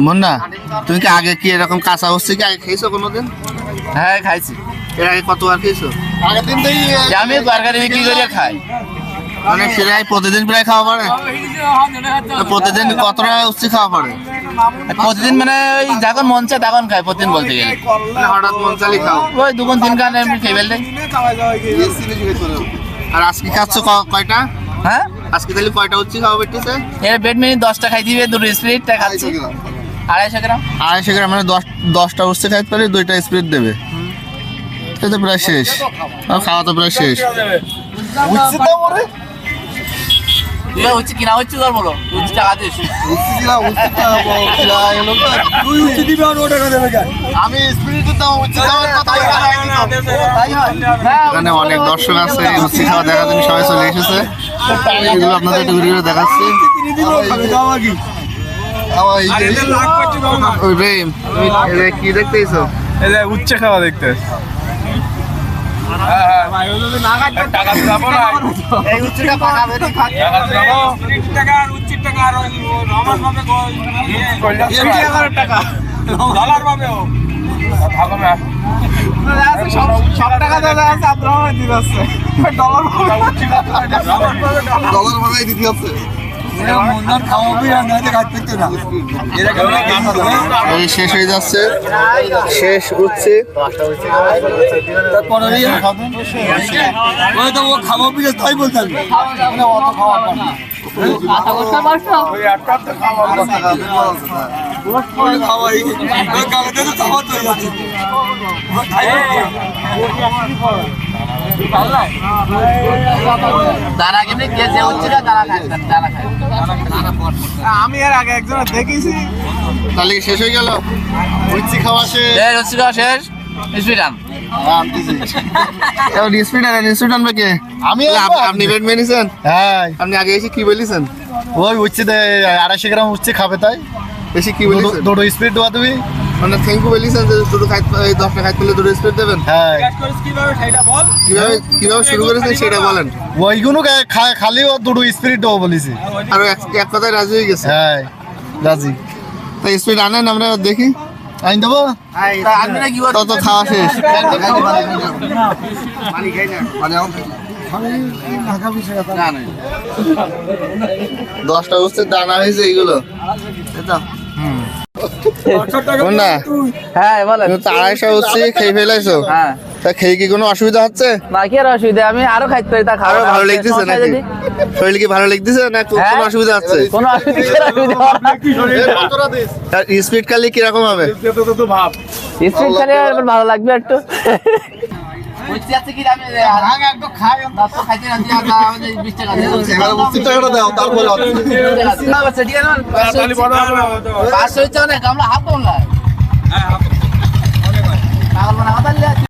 মুন্না, তুমি কি আগে কি এরকম কাঁচা হচ্ছে কি আগে খেয়েছো কোনোদিন? হ্যাঁ খাইছি। এর আগে কতবার খেয়েছো? আমি তরকারি বিক্রি করে খাই। মানে প্রায় প্রতিদিন প্রায় খাওয়া পড়ে? প্রতিদিন কতটা উচ্ছি খাওয়া পড়ে? প্রতিদিন মানে ওই যখন মন চায় তখন খাই, প্রতিদিন বলতে গেলে। মানে হঠাৎ মন চালি খাও? ওই 2-3 খান এমনি খেয়ে ফেললে। আর আজকে খাচ্ছ কয়টা? হ্যাঁ আজকে তাহলে কয়টা উচ্ছি খাওয়া পেটেছে? এর বেড মিনিট 10টা খাই দিবে, 2 স্প্রিটটা খাচ্ছি 250 গ্রাম। 250 গ্রাম মানে 10টা উচ্ছি খাইতে পারি, 2টা স্প্রিট দেবে। এটা তো প্রায় শেষ, আর খাওয়া তো প্রায় শেষ। হচ্ছে কিনা হচ্ছে তোর বলো, তুই টাকা দিস। আমি স্পিরিটের দাম উচ্ছি খাওয়ার কথা এখানে অনেক দর্শক আছে, উচ্ছি খাওয়া দেখার জন্য সবাই চলে এসেছে। এগুলো আপনাদের একটু ঘুরে ঘুরে দেখাচ্ছি। কি দেখতেছো? উচ্ছে খাওয়া দেখতে শেষ হয়ে যাচ্ছে, শেষ উঠছে। খাবো পিঠে তাই বলতে দানা কেমনি যে হচ্ছে না দানা খায়, দানা খায়। আমি এর আগে একজন দেখেছি। তাহলে কি শেষ হয়ে গেল? উচ্ছি খাওয়া শেষ, হচ্ছে শেষ। স্পিডান আপনি বেড মেনেছেন? হ্যাঁ আপনি আগে এসে কি বলেছেন? ওই উচ্ছে 250 গ্রাম উচ্ছে খাবে তাই বেশি কি বলেছেন? দুটো স্পিড দেওয়া তুমি। মানে থ্যাংক ইউ বলেছেন যে দুটো খাইতে 10টা খাইতে পেলে দুটো স্পিড দেবেন। হ্যাঁ কিভাবে শুরু করেছেন সেটা বলেন। ওইগুলো খালি ও দুটো স্পিড দেবো বলেছি। আর এক কথায় রাজি হয়ে গেছে। হ্যাঁ রাজি। তাই স্পিড আনেন, আমরা দেখি। আইন দেবো তত খাওয়া শেষ। 10টা বস্তুর দানা হয়েছে এইগুলো। না হ্যাঁ বলেন। 250 হচ্ছে খেয়ে ফেলাইছো? হ্যাঁ। তা খেয়ে কি কোনো অসুবিধা হচ্ছে? বাকি আর অসুবিধা, আমি আরো খাইতে পারি, তা আরো ভালো লাগতেছে নাকি? শরীর কি ভালো লাগতেছে না কোনো অসুবিধা হচ্ছে? কোনো অসুবিধা স্পিড খালি কিরকম হবে? স্পিড খালি ভালো লাগবে একটু।